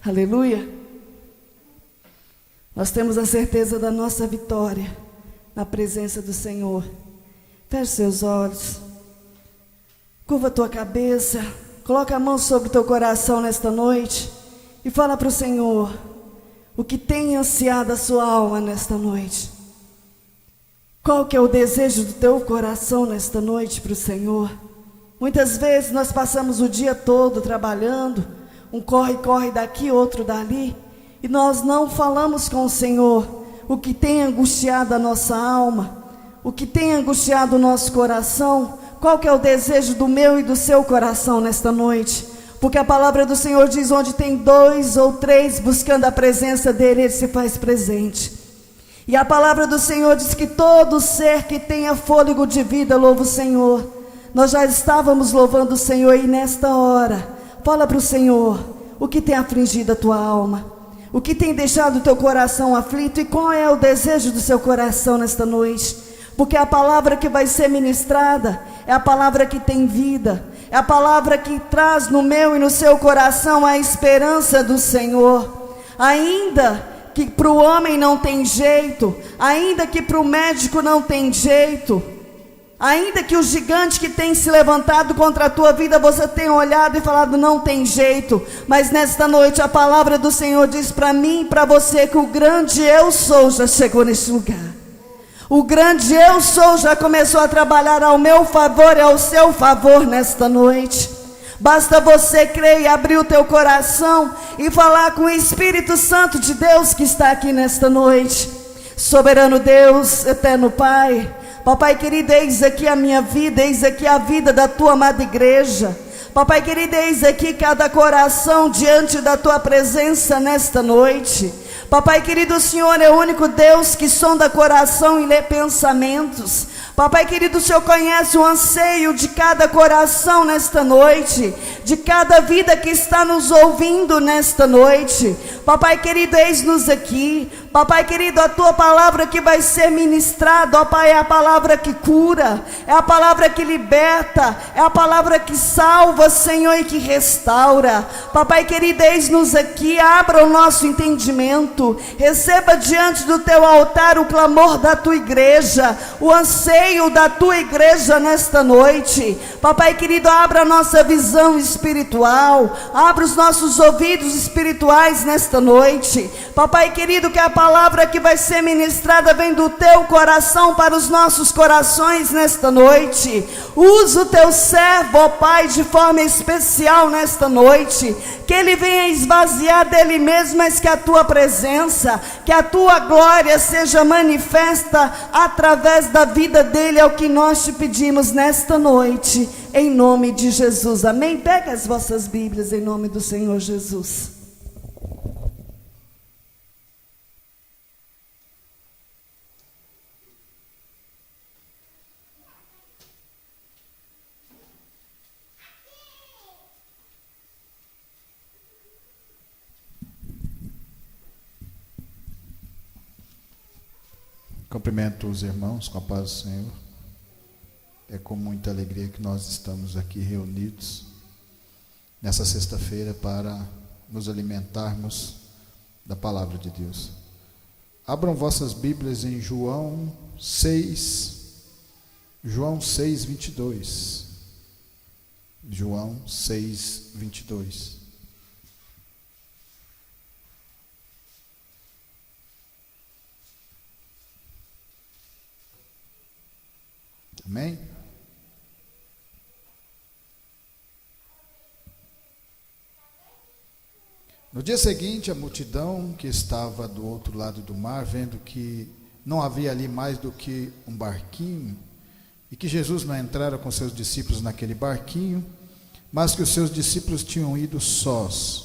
Aleluia. Nós temos a certeza da nossa vitória na presença do Senhor. Feche seus olhos, curva a tua cabeça, coloca a mão sobre o teu coração nesta noite e fala para o Senhor o que tem ansiado a sua alma nesta noite. Qual que é o desejo do teu coração nesta noite para o Senhor? Muitas vezes nós passamos o dia todo trabalhando, um corre daqui, outro dali, e nós não falamos com o Senhor o que tem angustiado a nossa alma, o que tem angustiado o nosso coração. Qual que é o desejo do meu e do seu coração nesta noite? Porque a palavra do Senhor diz: onde tem 2 ou 3 buscando a presença dEle, Ele se faz presente. E a palavra do Senhor diz que todo ser que tenha fôlego de vida louva o Senhor. Nós já estávamos louvando o Senhor, e nesta hora, fala para o Senhor o que tem afligido a tua alma, o que tem deixado o teu coração aflito, e qual é o desejo do seu coração nesta noite. Porque a palavra que vai ser ministrada é a palavra que tem vida, é a palavra que traz no meu e no seu coração a esperança do Senhor. Ainda que para o homem não tem jeito, ainda que para o médico não tem jeito, ainda que o gigante que tem se levantado contra a tua vida, você tenha olhado e falado: não tem jeito. Mas nesta noite a palavra do Senhor diz para mim e para você que o grande eu sou já chegou neste lugar. O grande eu sou já começou a trabalhar ao meu favor e ao seu favor nesta noite. Basta você crer e abrir o teu coração e falar com o Espírito Santo de Deus que está aqui nesta noite. Soberano Deus, eterno Pai, papai querido, eis aqui a minha vida, eis aqui a vida da tua amada igreja. Papai querido, eis aqui cada coração diante da tua presença nesta noite. Papai querido, o Senhor é o único Deus que sonda coração e lê pensamentos. Papai querido, o Senhor conhece o anseio de cada coração nesta noite, de cada vida que está nos ouvindo nesta noite. Papai querido, eis-nos aqui. Papai querido, a tua palavra que vai ser ministrada, ó Pai, é a palavra que cura, é a palavra que liberta, é a palavra que salva, Senhor, e que restaura. Papai querido, eis-nos aqui, abra o nosso entendimento, receba diante do teu altar o clamor da tua igreja, o anseio da tua igreja nesta noite. Papai querido, abra a nossa visão espiritual, abra os nossos ouvidos espirituais nesta noite. Papai querido, que a palavra que vai ser ministrada vem do teu coração para os nossos corações nesta noite. Usa o teu servo, ó Pai, de forma especial nesta noite, que ele venha esvaziar dele mesmo, mas que a tua presença, que a tua glória seja manifesta através da vida dele. É o que nós te pedimos nesta noite, em nome de Jesus, amém? Pega as vossas Bíblias em nome do Senhor Jesus. Cumprimento os irmãos com a paz do Senhor. É com muita alegria que nós estamos aqui reunidos nessa sexta-feira para nos alimentarmos da palavra de Deus. Abram vossas Bíblias em João 6:22. João 6:22. Amém? No dia seguinte, a multidão que estava do outro lado do mar, vendo que não havia ali mais do que um barquinho, e que Jesus não entrara com seus discípulos naquele barquinho, mas que os seus discípulos tinham ido sós.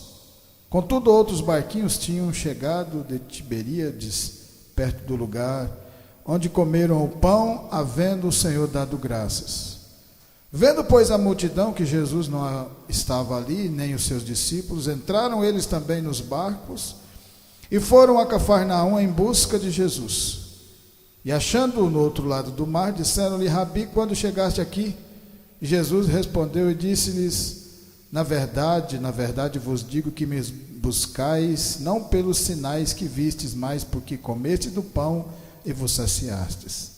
Contudo, outros barquinhos tinham chegado de Tiberíades, perto do lugar onde comeram o pão, havendo o Senhor dado graças. Vendo, pois, a multidão que Jesus não estava ali, nem os seus discípulos, entraram eles também nos barcos e foram a Cafarnaum em busca de Jesus. E achando-o no outro lado do mar, disseram-lhe: Rabi, quando chegaste aqui? E Jesus respondeu e disse-lhes: na verdade vos digo que me buscais, não pelos sinais que vistes, mas porque comeste do pão e vos saciastes.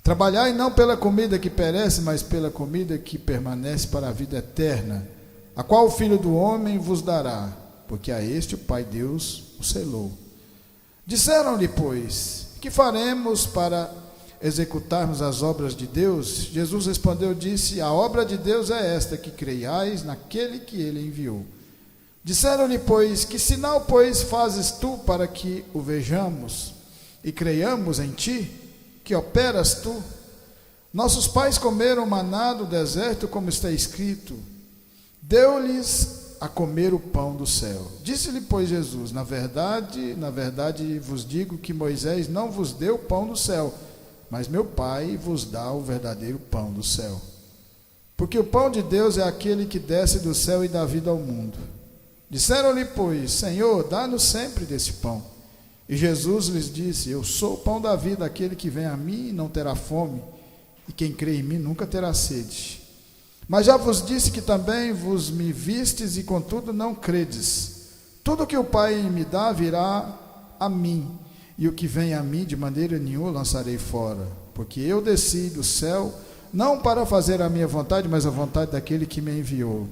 Trabalhai não pela comida que perece, mas pela comida que permanece para a vida eterna, a qual o Filho do Homem vos dará, porque a este o Pai Deus o selou. Disseram-lhe, pois, que faremos para executarmos as obras de Deus? Jesus respondeu, disse, a obra de Deus é esta, que creiais naquele que ele enviou. Disseram-lhe, pois, que sinal, pois, fazes tu para que o vejamos e creiamos em ti? Que operas tu? Nossos pais comeram maná do deserto, como está escrito, deu-lhes a comer o pão do céu. Disse-lhe, pois, Jesus, na verdade vos digo que Moisés não vos deu o pão do céu, mas meu Pai vos dá o verdadeiro pão do céu. Porque o pão de Deus é aquele que desce do céu e dá vida ao mundo. Disseram-lhe, pois, Senhor, dá-nos sempre desse pão. E Jesus lhes disse, eu sou o pão da vida, aquele que vem a mim não terá fome, e quem crê em mim nunca terá sede. Mas já vos disse que também vos me vistes, e contudo não credes. Tudo que o Pai me dá virá a mim, e o que vem a mim de maneira nenhuma lançarei fora. Porque eu desci do céu, não para fazer a minha vontade, mas a vontade daquele que me enviou.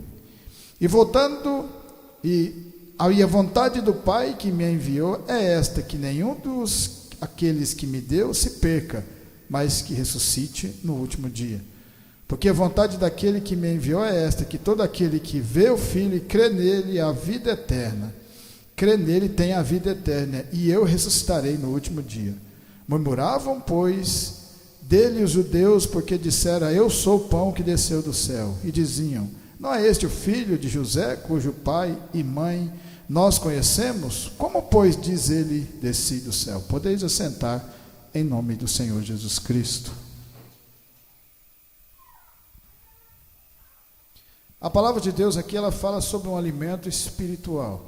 E a vontade do Pai que me enviou é esta, que nenhum dos aqueles que me deu se perca, mas que ressuscite no último dia. Porque a vontade daquele que me enviou é esta, que todo aquele que vê o Filho e crê nele, a vida eterna. Crê nele tem a vida eterna, e eu ressuscitarei no último dia. Murmuravam, pois, dele os judeus, porque disseram, eu sou o pão que desceu do céu. E diziam, não é este o filho de José, cujo pai e mãe nós conhecemos? Como, pois, diz ele, desci do céu? Podeis assentar em nome do Senhor Jesus Cristo. A palavra de Deus aqui, ela fala sobre um alimento espiritual.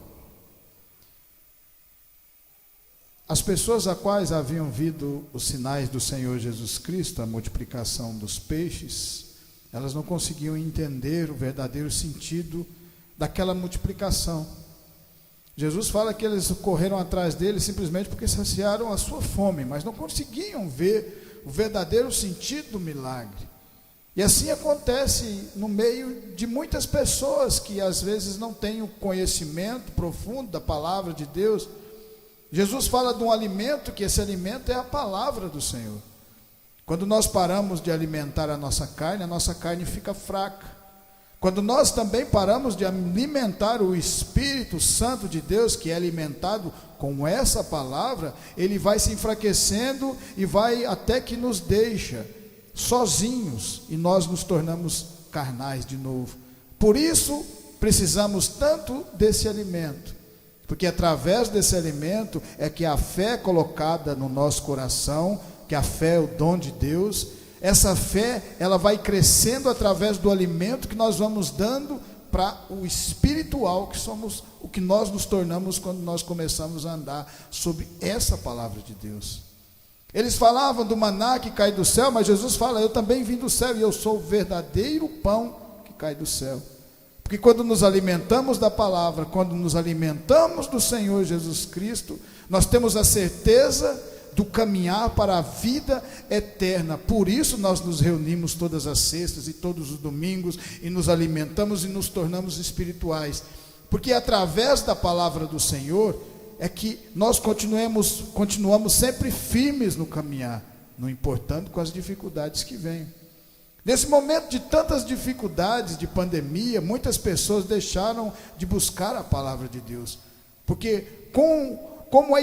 As pessoas a quais haviam visto os sinais do Senhor Jesus Cristo, a multiplicação dos peixes, elas não conseguiam entender o verdadeiro sentido daquela multiplicação. Jesus fala que eles correram atrás dele simplesmente porque saciaram a sua fome, mas não conseguiam ver o verdadeiro sentido do milagre. E assim acontece no meio de muitas pessoas que às vezes não têm o conhecimento profundo da palavra de Deus. Jesus fala de um alimento, que esse alimento é a palavra do Senhor. Quando nós paramos de alimentar a nossa carne fica fraca. Quando nós também paramos de alimentar o Espírito Santo de Deus, que é alimentado com essa palavra, ele vai se enfraquecendo e vai até que nos deixa sozinhos e nós nos tornamos carnais de novo. Por isso precisamos tanto desse alimento, porque através desse alimento é que a fé é colocada no nosso coração, que a fé é o dom de Deus. Essa fé, ela vai crescendo através do alimento que nós vamos dando para o espiritual, que somos o que nós nos tornamos quando nós começamos a andar sobre essa palavra de Deus. Eles falavam do maná que cai do céu, mas Jesus fala, eu também vim do céu e eu sou o verdadeiro pão que cai do céu. Porque quando nos alimentamos da palavra, quando nos alimentamos do Senhor Jesus Cristo, nós temos a certeza do caminhar para a vida eterna. Por isso nós nos reunimos todas as sextas e todos os domingos e nos alimentamos e nos tornamos espirituais. Porque através da palavra do Senhor é que nós continuamos sempre firmes no caminhar, não importando com as dificuldades que vêm. Nesse momento de tantas dificuldades, de pandemia, muitas pessoas deixaram de buscar a palavra de Deus. Porque como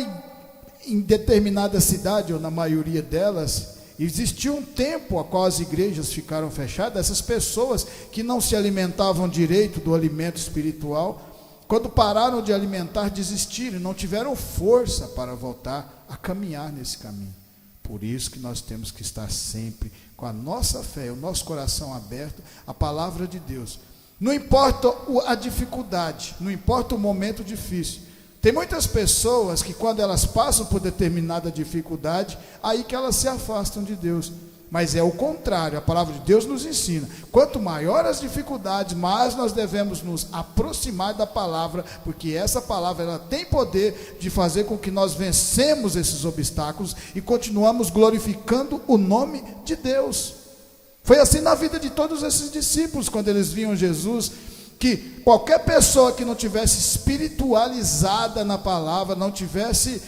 em determinada cidade, ou na maioria delas, existiu um tempo a qual as igrejas ficaram fechadas. Essas pessoas que não se alimentavam direito do alimento espiritual, quando pararam de alimentar, desistiram, não tiveram força para voltar a caminhar nesse caminho. Por isso que nós temos que estar sempre com a nossa fé, o nosso coração aberto à palavra de Deus. Não importa a dificuldade, não importa o momento difícil. Tem muitas pessoas que quando elas passam por determinada dificuldade, aí que elas se afastam de Deus. Mas é o contrário, a palavra de Deus nos ensina. Quanto maior as dificuldades, mais nós devemos nos aproximar da palavra, porque essa palavra ela tem poder de fazer com que nós vencemos esses obstáculos e continuamos glorificando o nome de Deus. Foi assim na vida de todos esses discípulos, quando eles viam Jesus, que qualquer pessoa que não tivesse espiritualizada na palavra, não tivesse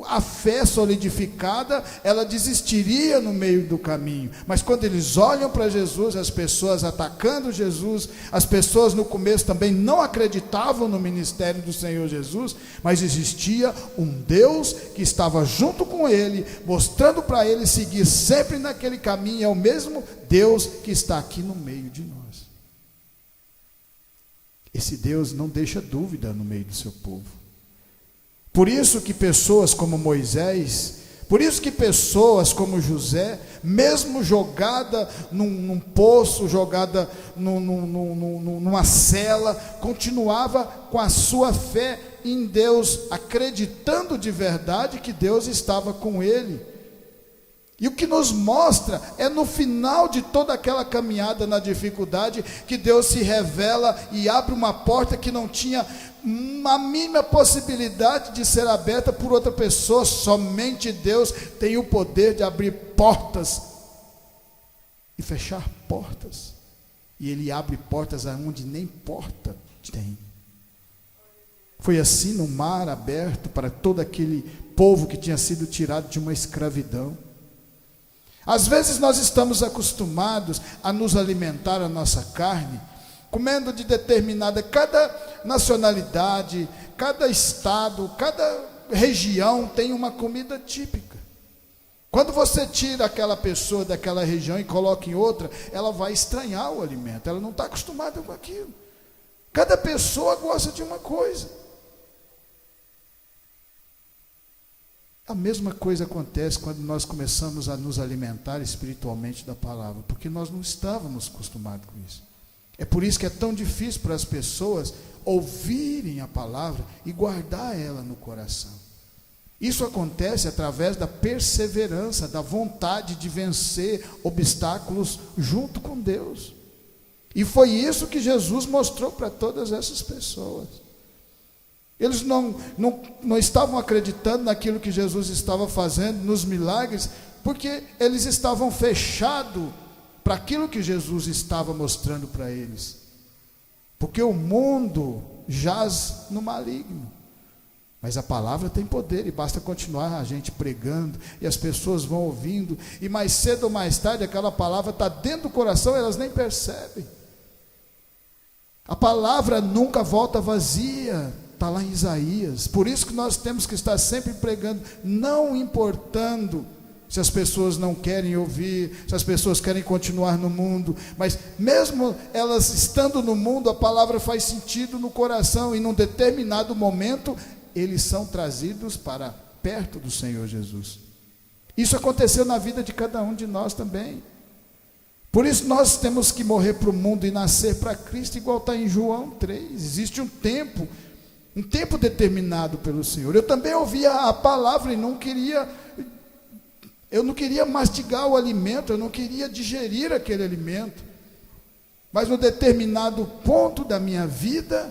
a fé solidificada, ela desistiria no meio do caminho. Mas quando eles olham para Jesus, as pessoas atacando Jesus, as pessoas no começo também não acreditavam no ministério do Senhor Jesus, mas existia um Deus que estava junto com ele, mostrando para ele seguir sempre naquele caminho. É o mesmo Deus que está aqui no meio de nós. Esse Deus não deixa dúvida no meio do seu povo. Por isso que pessoas como Moisés, por isso que pessoas como José, mesmo jogada num poço, jogada numa cela, continuava com a sua fé em Deus, acreditando de verdade que Deus estava com ele. E o que nos mostra é no final de toda aquela caminhada na dificuldade, que Deus se revela e abre uma porta que não tinha uma mínima possibilidade de ser aberta por outra pessoa. Somente Deus tem o poder de abrir portas e fechar portas. E Ele abre portas aonde nem porta tem. Foi assim no mar aberto para todo aquele povo que tinha sido tirado de uma escravidão. Às vezes nós estamos acostumados a nos alimentar a nossa carne, comendo de determinada, cada nacionalidade, cada estado, cada região tem uma comida típica. Quando você tira aquela pessoa daquela região e coloca em outra, ela vai estranhar o alimento, ela não está acostumada com aquilo. Cada pessoa gosta de uma coisa. A mesma coisa acontece quando nós começamos a nos alimentar espiritualmente da palavra, porque nós não estávamos acostumados com isso. É por isso que é tão difícil para as pessoas ouvirem a palavra e guardar ela no coração. Isso acontece através da perseverança, da vontade de vencer obstáculos junto com Deus. E foi isso que Jesus mostrou para todas essas pessoas. Eles não estavam acreditando naquilo que Jesus estava fazendo, nos milagres, porque eles estavam fechados para aquilo que Jesus estava mostrando para eles. Porque o mundo jaz no maligno. Mas a palavra tem poder e basta continuar a gente pregando e as pessoas vão ouvindo. E mais cedo ou mais tarde aquela palavra está dentro do coração e elas nem percebem. A palavra nunca volta vazia. Está lá em Isaías. Por isso que nós temos que estar sempre pregando, não importando se as pessoas não querem ouvir, se as pessoas querem continuar no mundo, mas mesmo elas estando no mundo, a palavra faz sentido no coração, e num determinado momento eles são trazidos para perto do Senhor Jesus. Isso aconteceu na vida de cada um de nós também. Por isso nós temos que morrer para o mundo e nascer para Cristo, igual está em João 3. Existe um tempo determinado pelo Senhor. Eu também ouvia a palavra e eu não queria mastigar o alimento, eu não queria digerir aquele alimento. Mas no determinado ponto da minha vida,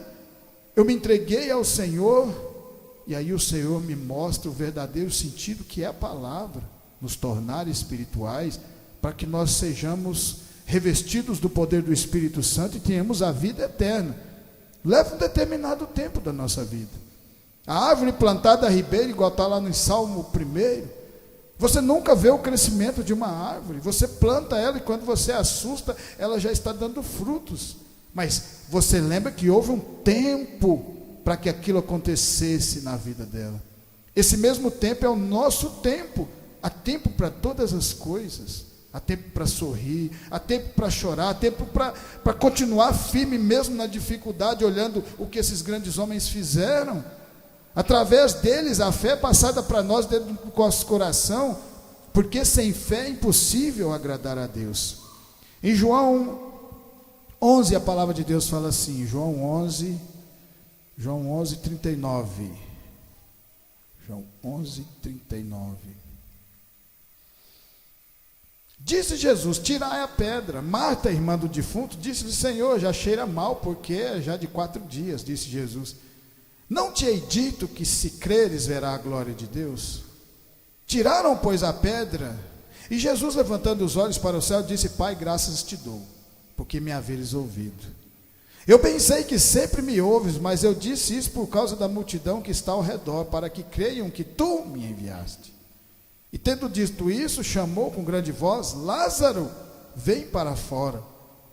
eu me entreguei ao Senhor, e aí o Senhor me mostra o verdadeiro sentido que é a palavra, nos tornar espirituais, para que nós sejamos revestidos do poder do Espírito Santo e tenhamos a vida eterna. Leva um determinado tempo da nossa vida. A árvore plantada à ribeira, igual está lá no Salmo 1, você nunca vê o crescimento de uma árvore. Você planta ela e quando você assusta, ela já está dando frutos. Mas você lembra que houve um tempo para que aquilo acontecesse na vida dela. Esse mesmo tempo é o nosso tempo. Há tempo para todas as coisas. Há tempo para sorrir, há tempo para chorar, há tempo para continuar firme mesmo na dificuldade, olhando o que esses grandes homens fizeram. Através deles, a fé é passada para nós dentro do nosso coração, porque sem fé é impossível agradar a Deus. Em João 11, a palavra de Deus fala assim, João 11, 39. João 11, 39. Disse Jesus: tirai a pedra. Marta, irmã do defunto, disse-lhe: Senhor, já cheira mal, porque é já de 4 dias. Disse Jesus: não te hei dito que, se creres, verá a glória de Deus? Tiraram, pois, a pedra. E Jesus, levantando os olhos para o céu, disse: Pai, graças te dou, porque me haveres ouvido. Eu pensei que sempre me ouves, mas eu disse isso por causa da multidão que está ao redor, para que creiam que tu me enviaste. E tendo dito isso, chamou com grande voz: Lázaro, vem para fora.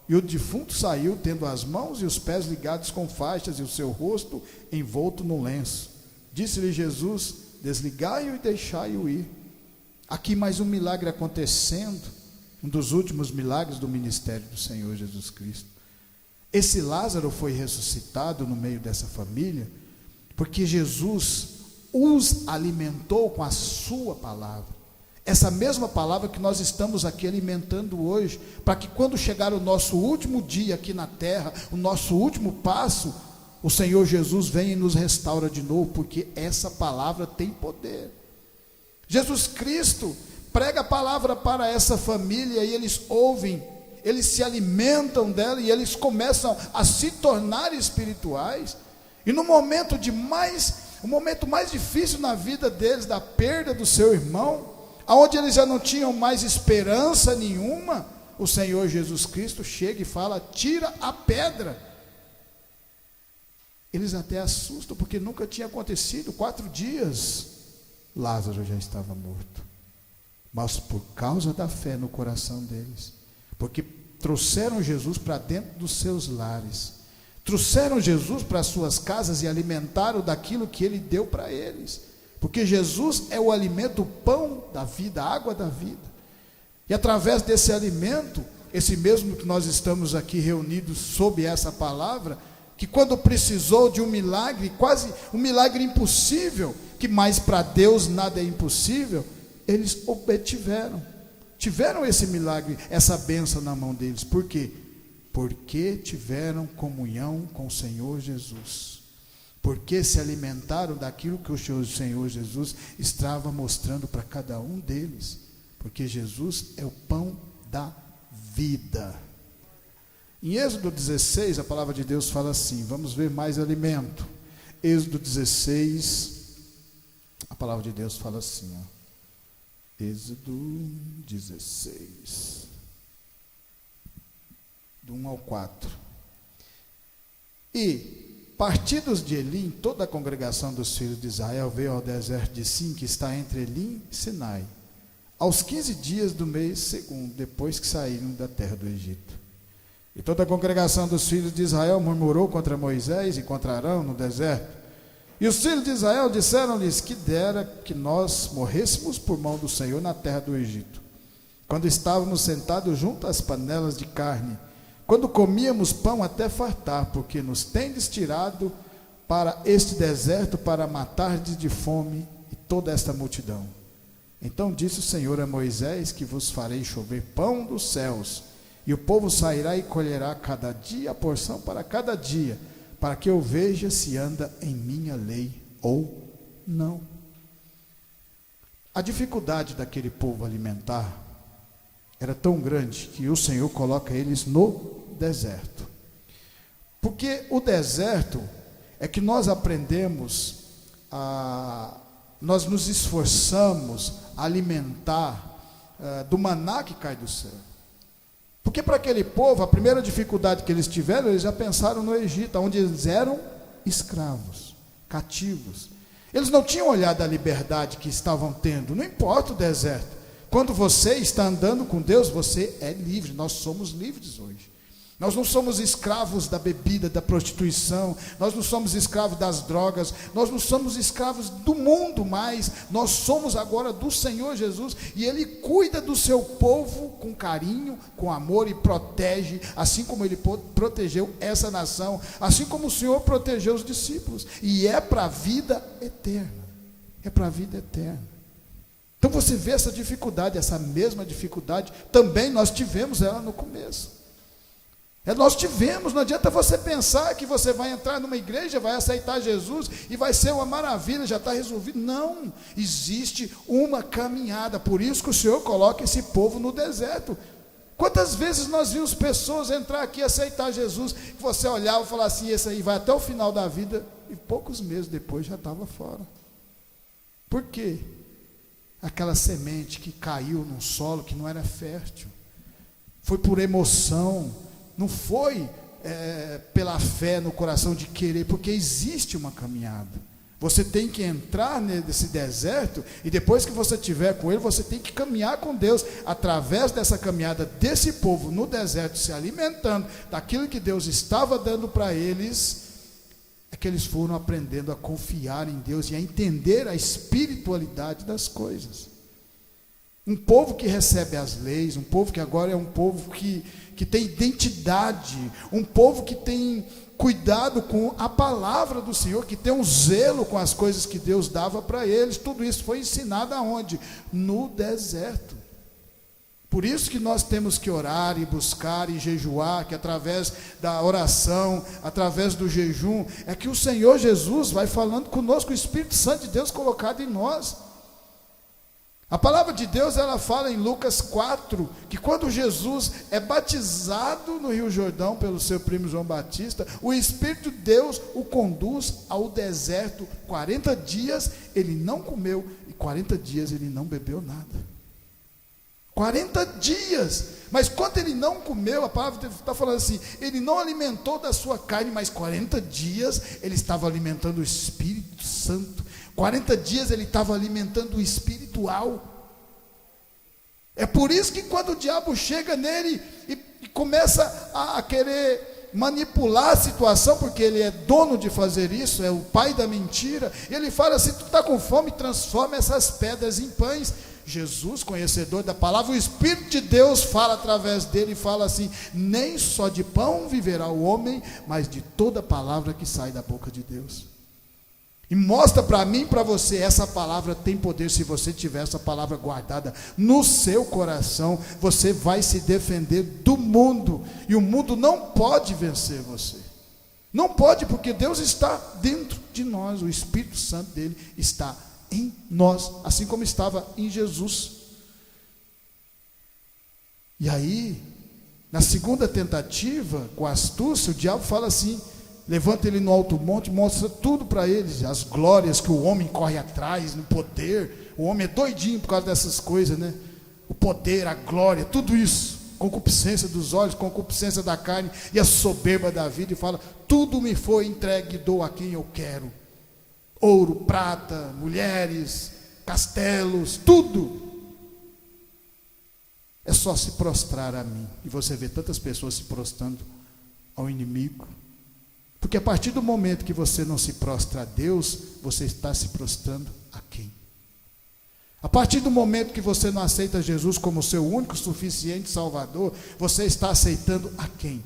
E o defunto saiu, tendo as mãos e os pés ligados com faixas e o seu rosto envolto no lenço. Disse-lhe Jesus: desligai-o e deixai-o ir. Aqui mais um milagre acontecendo, um dos últimos milagres do ministério do Senhor Jesus Cristo. Esse Lázaro foi ressuscitado no meio dessa família, porque Jesus os alimentou com a sua palavra. Essa mesma palavra que nós estamos aqui alimentando hoje, para que quando chegar o nosso último dia aqui na terra, o nosso último passo, o Senhor Jesus vem e nos restaura de novo, porque essa palavra tem poder. Jesus Cristo prega a palavra para essa família e eles ouvem, eles se alimentam dela e eles começam a se tornar espirituais. E no momento o momento mais difícil na vida deles, da perda do seu irmão, aonde eles já não tinham mais esperança nenhuma, o Senhor Jesus Cristo chega e fala: tira a pedra. Eles até assustam, porque nunca tinha acontecido. 4 dias Lázaro já estava morto, mas por causa da fé no coração deles, porque trouxeram Jesus para dentro dos seus lares, trouxeram Jesus para as suas casas e alimentaram daquilo que ele deu para eles, porque Jesus é o alimento, o pão da vida, a água da vida. E através desse alimento, esse mesmo que nós estamos aqui reunidos sob essa palavra, que quando precisou de um milagre, quase um milagre impossível, que mais para Deus nada é impossível, eles obtiveram, tiveram esse milagre, essa bênção na mão deles. Por quê? Porque tiveram comunhão com o Senhor Jesus, porque se alimentaram daquilo que o Senhor Jesus estava mostrando para cada um deles, porque Jesus é o pão da vida. Em Êxodo 16, a palavra de Deus fala assim, vamos ver mais alimento. Êxodo 16, a palavra de Deus fala assim, Êxodo 16, do 1 ao 4. E, partidos de Elim, toda a congregação dos filhos de Israel veio ao deserto de Sim, que está entre Elim e Sinai, aos 15 dias do mês segundo, depois que saíram da terra do Egito. E toda a congregação dos filhos de Israel murmurou contra Moisés e contra Arão no deserto. E os filhos de Israel disseram-lhes: que dera que nós morrêssemos por mão do Senhor na terra do Egito, quando estávamos sentados junto às panelas de carne, quando comíamos pão até fartar, porque nos tendes tirado para este deserto para matar de fome e toda esta multidão. Então disse o Senhor a Moisés: que vos farei chover pão dos céus, e o povo sairá e colherá cada dia a porção para cada dia, para que eu veja se anda em minha lei ou não. A dificuldade daquele povo alimentar era tão grande que o Senhor coloca eles no deserto. Porque o deserto é que nós aprendemos nós nos esforçamos a alimentar do maná que cai do céu. Porque para aquele povo, a primeira dificuldade que eles tiveram, eles já pensaram no Egito, onde eles eram escravos, cativos. Eles não tinham olhado a liberdade que estavam tendo, não importa o deserto. Quando você está andando com Deus, você é livre, nós somos livres hoje. Nós não somos escravos da bebida, da prostituição, nós não somos escravos das drogas, nós não somos escravos do mundo mais, nós somos agora do Senhor Jesus, e Ele cuida do seu povo com carinho, com amor, e protege, assim como Ele protegeu essa nação, assim como o Senhor protegeu os discípulos, e é para a vida eterna, é para a vida eterna. Então você vê essa dificuldade, essa mesma dificuldade, também nós tivemos ela no começo. Nós tivemos, não adianta você pensar que você vai entrar numa igreja, vai aceitar Jesus e vai ser uma maravilha, já está resolvido. Não, existe uma caminhada, por isso que o Senhor coloca esse povo no deserto. Quantas vezes nós vimos pessoas entrar aqui e aceitar Jesus, que você olhava e falava assim, esse aí vai até o final da vida, e poucos meses depois já estava fora. Por quê? Aquela semente que caiu num solo que não era fértil, foi por emoção, não foi pela fé no coração de querer, porque existe uma caminhada. Você tem que entrar nesse deserto, e depois que você estiver com ele, você tem que caminhar com Deus, através dessa caminhada desse povo no deserto, se alimentando daquilo que Deus estava dando para eles, é que eles foram aprendendo a confiar em Deus e a entender a espiritualidade das coisas. Um povo que recebe as leis, um povo que agora é um povo que tem identidade, um povo que tem cuidado com a palavra do Senhor, que tem um zelo com as coisas que Deus dava para eles. Tudo isso foi ensinado aonde? No deserto. Por isso que nós temos que orar e buscar e jejuar, que através da oração, através do jejum, é que o Senhor Jesus vai falando conosco, o Espírito Santo de Deus colocado em nós. A palavra de Deus, ela fala em Lucas 4, que quando Jesus é batizado no Rio Jordão pelo seu primo João Batista, o Espírito de Deus o conduz ao deserto. 40 dias ele não comeu e 40 dias ele não bebeu nada. 40 dias, mas quando ele não comeu, a palavra está falando assim, ele não alimentou da sua carne, mas 40 dias ele estava alimentando o Espírito Santo. 40 dias ele estava alimentando o espiritual. É por isso que quando o diabo chega nele e começa a querer manipular a situação, porque ele é dono de fazer isso, é o pai da mentira, ele fala assim, tu está com fome, transforma essas pedras em pães. Jesus, conhecedor da palavra, o Espírito de Deus fala através dele e fala assim, nem só de pão viverá o homem, mas de toda palavra que sai da boca de Deus. E mostra para mim e para você, essa palavra tem poder. Se você tiver essa palavra guardada no seu coração, você vai se defender do mundo, e o mundo não pode vencer você. Não pode, porque Deus está dentro de nós, o Espírito Santo dele está em nós, assim como estava em Jesus. E aí, na segunda tentativa, com astúcia, o diabo fala assim, levanta ele no alto monte, mostra tudo para eles, as glórias que o homem corre atrás, no poder. O homem é doidinho por causa dessas coisas, né? O poder, a glória, tudo isso, concupiscência dos olhos, concupiscência da carne e a soberba da vida, e fala, tudo me foi entregue e dou a quem eu quero. Ouro, prata, mulheres, castelos, tudo. É só se prostrar a mim. E você vê tantas pessoas se prostrando ao inimigo. Porque a partir do momento que você não se prostra a Deus, você está se prostrando a quem? A partir do momento que você não aceita Jesus como seu único, suficiente Salvador, você está aceitando a quem?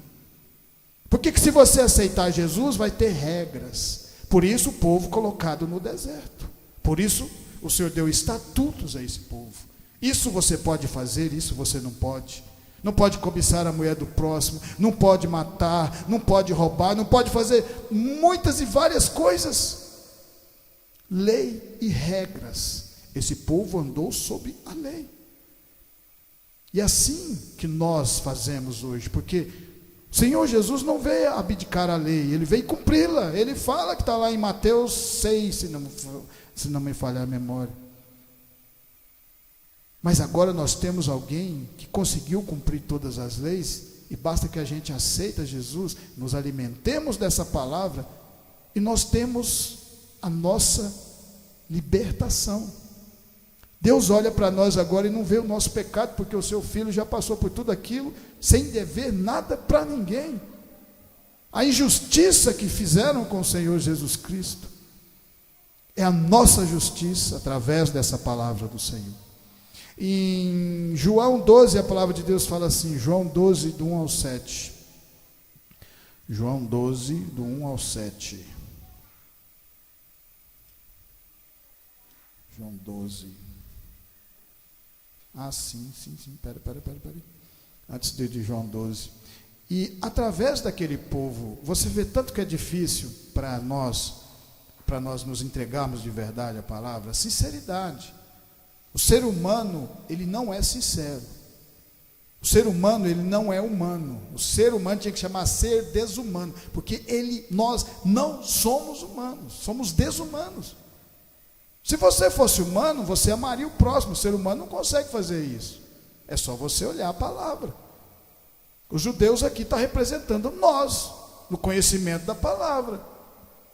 Porque que se você aceitar Jesus, vai ter regras. Por isso o povo colocado no deserto. Por isso o Senhor deu estatutos a esse povo. Isso você pode fazer, isso você não pode. Não pode cobiçar a mulher do próximo, não pode matar, não pode roubar, não pode fazer muitas e várias coisas. Lei e regras. Esse povo andou sob a lei. E é assim que nós fazemos hoje, porque o Senhor Jesus não veio abdicar a lei, ele veio cumpri-la. Ele fala que está lá em Mateus 6, se não me falhar a memória. Mas agora nós temos alguém que conseguiu cumprir todas as leis, e basta que a gente aceite Jesus, nos alimentemos dessa palavra, e nós temos a nossa libertação. Deus olha para nós agora e não vê o nosso pecado, porque o seu filho já passou por tudo aquilo, sem dever nada para ninguém. A injustiça que fizeram com o Senhor Jesus Cristo, é a nossa justiça, através dessa palavra do Senhor. Em João 12, a palavra de Deus fala assim, João 12, do 1 ao 7. João 12, do 1 ao 7. João 12. Sim, pera. Antes de João 12. E através daquele povo, você vê tanto que é difícil para nós nos entregarmos de verdade à palavra, sinceridade. O ser humano, ele não é sincero. O ser humano, ele não é humano. O ser humano tinha que chamar ser desumano, porque nós não somos humanos, somos desumanos. Se você fosse humano, você amaria o próximo. O ser humano não consegue fazer isso. É só você olhar a palavra. Os judeus aqui estão representando nós, no conhecimento da palavra.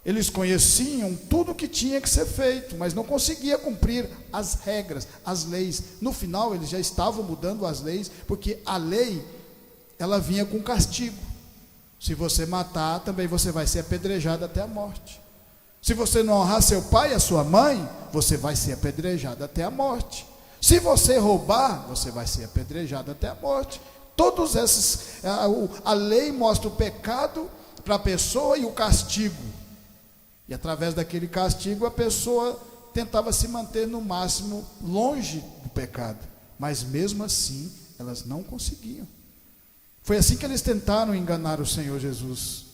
Eles conheciam tudo o que tinha que ser feito, mas não conseguia cumprir as regras, as leis. No final, eles já estavam mudando as leis, porque a lei, ela vinha com castigo. Se você matar, também você vai ser apedrejado até a morte. Se você não honrar seu pai e a sua mãe, você vai ser apedrejado até a morte. Se você roubar, você vai ser apedrejado até a morte. Todos esses, a lei mostra o pecado para a pessoa e o castigo. E através daquele castigo a pessoa tentava se manter no máximo longe do pecado. Mas mesmo assim, elas não conseguiam. Foi assim que eles tentaram enganar o Senhor Jesus,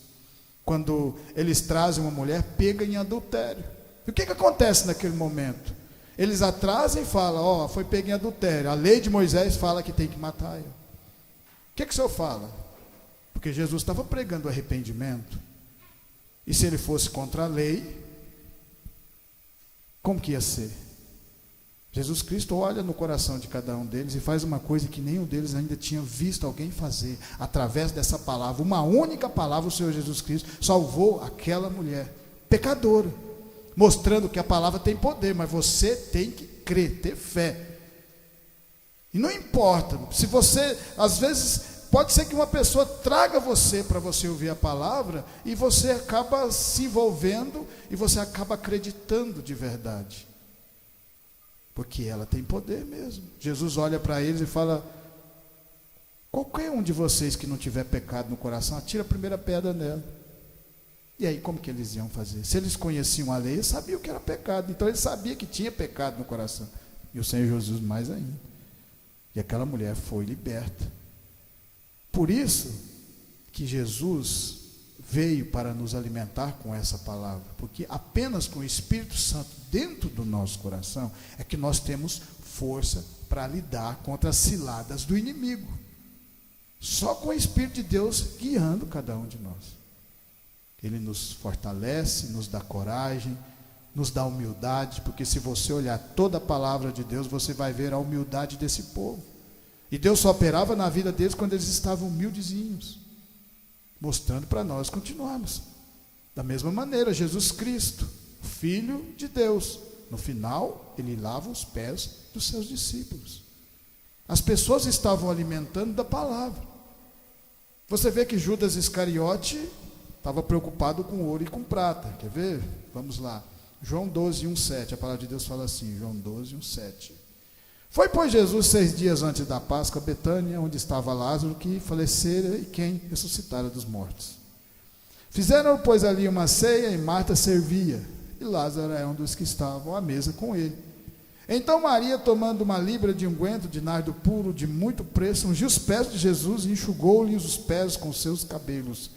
quando eles trazem uma mulher pega em adultério. E o que acontece naquele momento? Eles atrasam e falam, foi pega em adultério. A lei de Moisés fala que tem que matar ele. O que o Senhor fala? Porque Jesus estava pregando arrependimento. E se ele fosse contra a lei, como que ia ser? Jesus Cristo olha no coração de cada um deles e faz uma coisa que nenhum deles ainda tinha visto alguém fazer. Através dessa palavra, uma única palavra, o Senhor Jesus Cristo salvou aquela mulher pecadora, mostrando que a palavra tem poder, mas você tem que crer, ter fé. E não importa, se você, às vezes, pode ser que uma pessoa traga você para você ouvir a palavra e você acaba se envolvendo e você acaba acreditando de verdade. Porque ela tem poder mesmo. Jesus olha para eles e fala, qualquer um de vocês que não tiver pecado no coração, atira a primeira pedra nela. E aí como que eles iam fazer? Se eles conheciam a lei, eles sabiam que era pecado. Então eles sabiam que tinha pecado no coração. E o Senhor Jesus mais ainda. E aquela mulher foi liberta. Por isso que Jesus veio para nos alimentar com essa palavra, porque apenas com o Espírito Santo dentro do nosso coração é que nós temos força para lidar contra as ciladas do inimigo. Só com o Espírito de Deus guiando cada um de nós. Ele nos fortalece, nos dá coragem, nos dá humildade, porque se você olhar toda a palavra de Deus, você vai ver a humildade desse povo. E Deus só operava na vida deles quando eles estavam humildezinhos, mostrando para nós continuarmos. Da mesma maneira, Jesus Cristo, o Filho de Deus, no final, ele lava os pés dos seus discípulos. As pessoas estavam alimentando da palavra. Você vê que Judas Iscariote estava preocupado com ouro e com prata. Quer ver? Vamos lá. João 12, 1,7. A palavra de Deus fala assim, João 12, 1,7. Foi, pois, Jesus 6 dias antes da Páscoa, a Betânia, onde estava Lázaro, que falecera e quem ressuscitara dos mortos. Fizeram, pois, ali uma ceia, e Marta servia, e Lázaro é um dos que estavam à mesa com ele. Então Maria, tomando uma libra de unguento de nardo puro, de muito preço, ungiu os pés de Jesus e enxugou-lhe os pés com seus cabelos.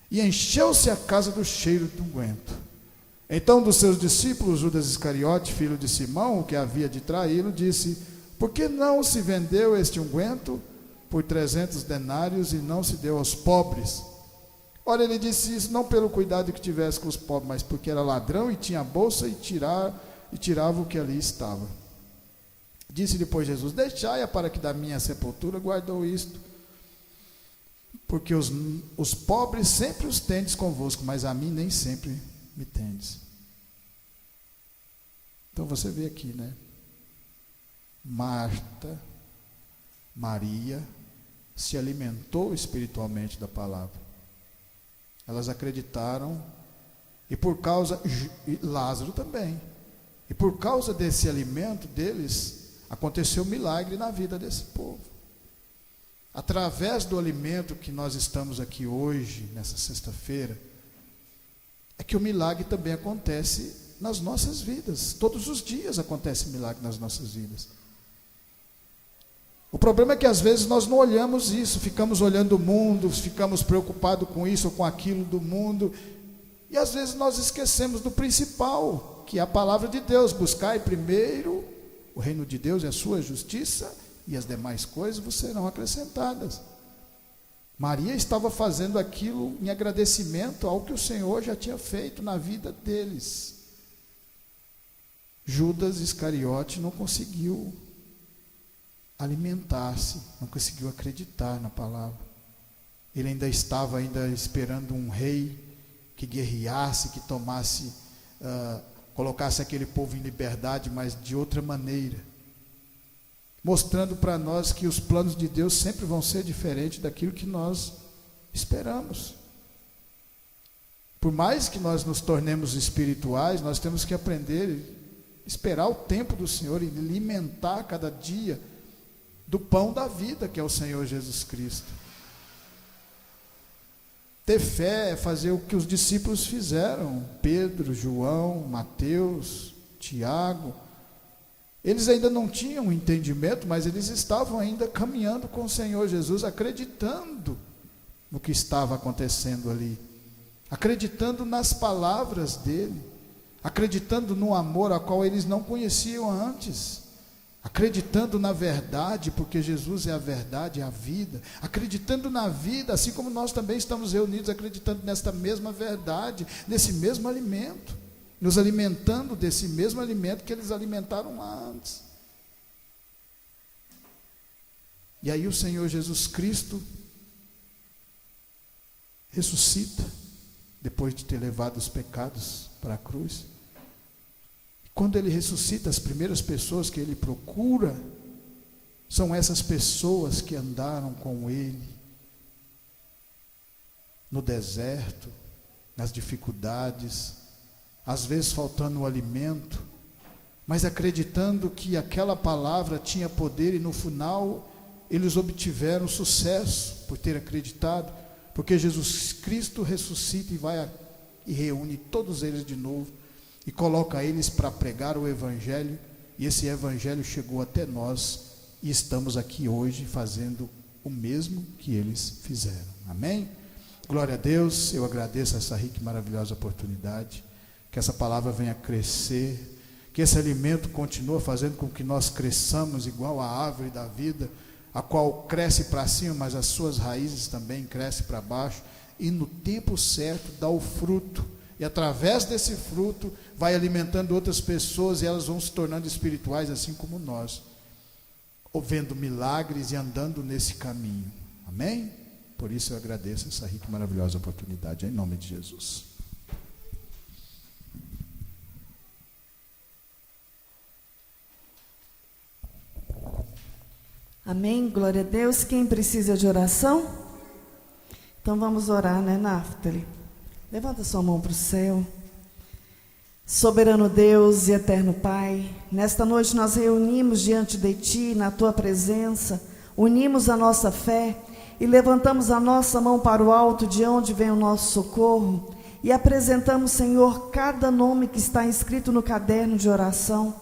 E encheu-se a casa do cheiro do unguento. Então, dos seus discípulos, Judas Iscariote, filho de Simão, que havia de traí-lo, disse, por que não se vendeu este unguento por 300 denários e não se deu aos pobres? Ora, ele disse isso não pelo cuidado que tivesse com os pobres, mas porque era ladrão e tinha a bolsa e tirava o que ali estava. Disse depois Jesus, deixai-a para que da minha sepultura guardou isto, porque os pobres sempre os tendes convosco, mas a mim nem sempre me tendes. Então você vê aqui, né? Marta, Maria, se alimentou espiritualmente da palavra. Elas acreditaram, e por causa, e Lázaro também, e por causa desse alimento deles, aconteceu um milagre na vida desse povo. Através do alimento que nós estamos aqui hoje, nessa sexta-feira, é que o milagre também acontece nas nossas vidas. Todos os dias acontece milagre nas nossas vidas. O problema é que às vezes nós não olhamos isso, ficamos olhando o mundo, ficamos preocupados com isso ou com aquilo do mundo, e às vezes nós esquecemos do principal, que é a palavra de Deus. Buscai primeiro o reino de Deus e a sua justiça, e as demais coisas vos serão acrescentadas. Maria estava fazendo aquilo em agradecimento ao que o Senhor já tinha feito na vida deles. Judas Iscariote não conseguiu alimentar-se, não conseguiu acreditar na palavra. Ele ainda estava esperando um rei que guerreasse, que tomasse, colocasse aquele povo em liberdade, mas de outra maneira, mostrando para nós que os planos de Deus sempre vão ser diferentes daquilo que nós esperamos. Por mais que nós nos tornemos espirituais, nós temos que aprender a esperar o tempo do Senhor e alimentar cada dia do pão da vida, que é o Senhor Jesus Cristo. Ter fé é fazer o que os discípulos fizeram, Pedro, João, Mateus, Tiago. Eles ainda não tinham entendimento, mas eles estavam ainda caminhando com o Senhor Jesus, acreditando no que estava acontecendo ali, acreditando nas palavras dele, acreditando no amor a qual eles não conheciam antes, acreditando na verdade, porque Jesus é a verdade, é a vida, acreditando na vida, assim como nós também estamos reunidos, acreditando nesta mesma verdade, nesse mesmo alimento, nos alimentando desse mesmo alimento que eles alimentaram lá antes. E aí o Senhor Jesus Cristo ressuscita, depois de ter levado os pecados para a cruz. Quando ele ressuscita, as primeiras pessoas que ele procura são essas pessoas que andaram com ele no deserto, nas dificuldades, às vezes faltando o alimento, mas acreditando que aquela palavra tinha poder, e no final eles obtiveram sucesso por ter acreditado, porque Jesus Cristo ressuscita e vai e reúne todos eles de novo e coloca eles para pregar o Evangelho, e esse Evangelho chegou até nós e estamos aqui hoje fazendo o mesmo que eles fizeram. Amém? Glória a Deus. Eu agradeço essa rica e maravilhosa oportunidade, que essa palavra venha crescer, que esse alimento continue fazendo com que nós cresçamos igual a árvore da vida, a qual cresce para cima, mas as suas raízes também crescem para baixo, e no tempo certo dá o fruto, e através desse fruto vai alimentando outras pessoas, e elas vão se tornando espirituais assim como nós, vendo milagres e andando nesse caminho. Amém? Por isso eu agradeço essa rica e maravilhosa oportunidade, em nome de Jesus. Amém, glória a Deus. Quem precisa de oração? Então vamos orar, né, Naftali? Levanta sua mão para o céu. Soberano Deus e eterno Pai, nesta noite nós reunimos diante de Ti, na Tua presença, unimos a nossa fé e levantamos a nossa mão para o alto, de onde vem o nosso socorro, e apresentamos, Senhor, cada nome que está inscrito no caderno de oração,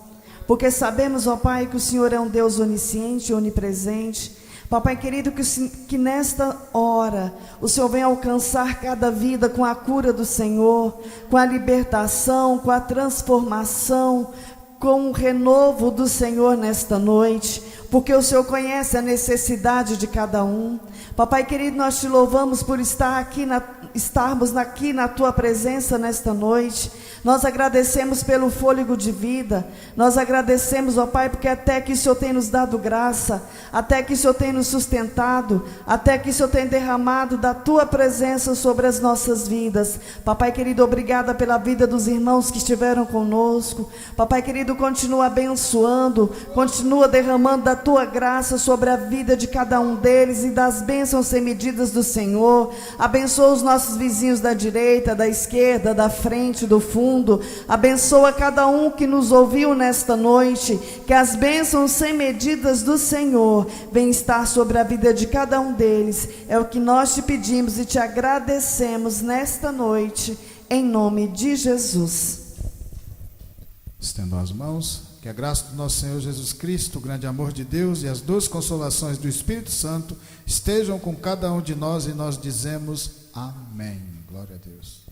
porque sabemos, ó Pai, que o Senhor é um Deus onisciente e onipresente. Papai querido, que nesta hora o Senhor venha alcançar cada vida com a cura do Senhor, com a libertação, com a transformação, com o renovo do Senhor nesta noite, porque o Senhor conhece a necessidade de cada um. Papai querido, nós te louvamos por estarmos aqui na Tua presença nesta noite. Nós agradecemos pelo fôlego de vida, nós agradecemos, ó Pai, porque até que o Senhor tem nos dado graça, até que o Senhor tem nos sustentado, até que o Senhor tem derramado da Tua presença sobre as nossas vidas. Papai querido, obrigada pela vida dos irmãos que estiveram conosco. Papai querido, continua abençoando, continua derramando da Tua graça sobre a vida de cada um deles e das bênçãos sem medidas do Senhor. Abençoa os nossos vizinhos da direita, da esquerda, da frente, do fundo. Abençoa cada um que nos ouviu nesta noite, que as bênçãos sem medidas do Senhor venham estar sobre a vida de cada um deles. É o que nós te pedimos e te agradecemos nesta noite, em nome de Jesus. Estendam as mãos. Que a graça do nosso Senhor Jesus Cristo, o grande amor de Deus e as doces consolações do Espírito Santo estejam com cada um de nós, e nós dizemos amém. Glória a Deus.